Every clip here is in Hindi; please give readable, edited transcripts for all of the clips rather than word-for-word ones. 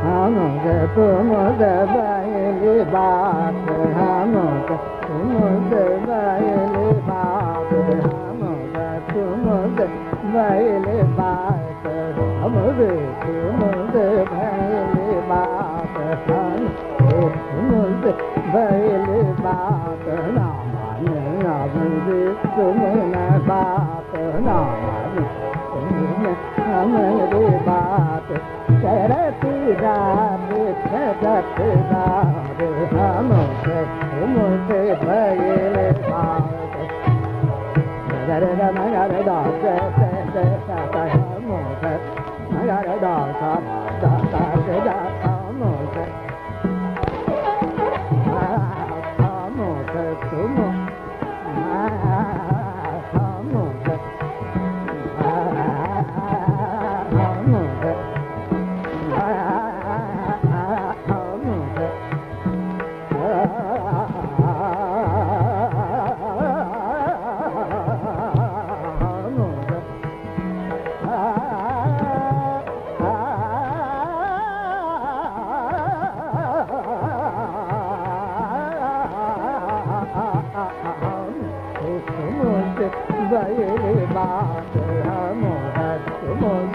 हम तुम दबाइली बात हम तुम दबाइली बात हम तुम दबाइली बात हम तुम दबाइली बात हम तुम दबाइली बात ना माने ना बुझे तुम न बात ना माने तुम हमारी बात करती रात छदत रात हम तुमसे भइले बात नगर नगर दास हम नगर दास दास हम तुम भइले बात हम तुमसे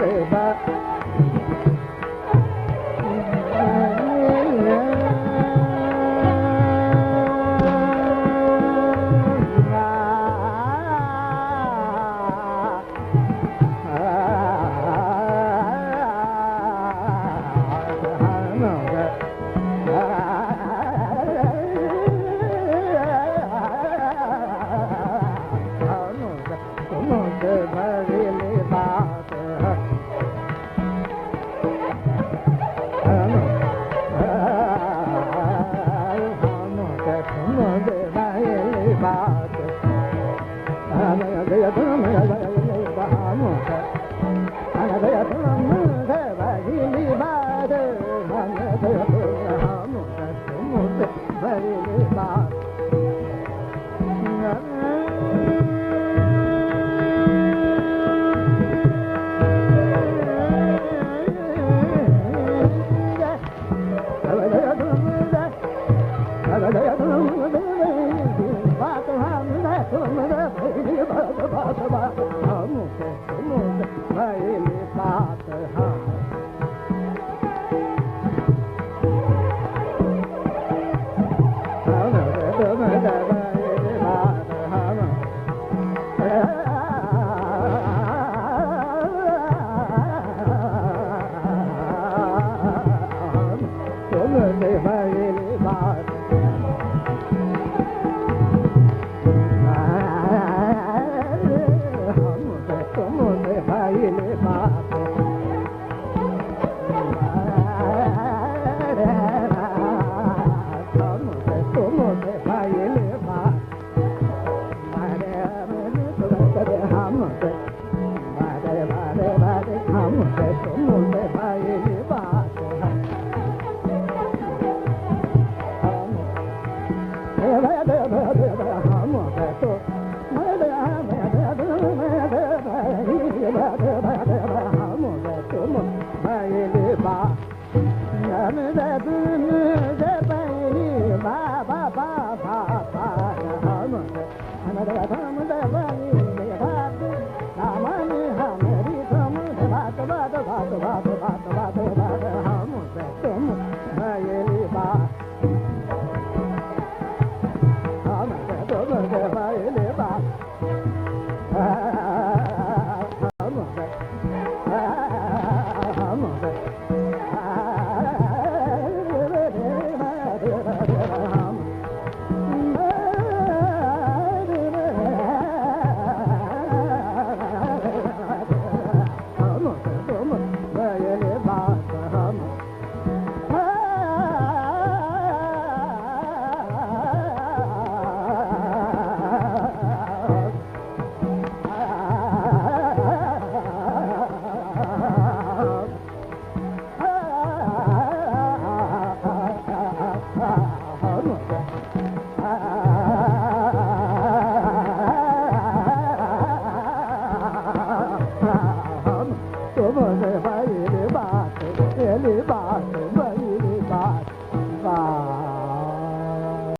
बात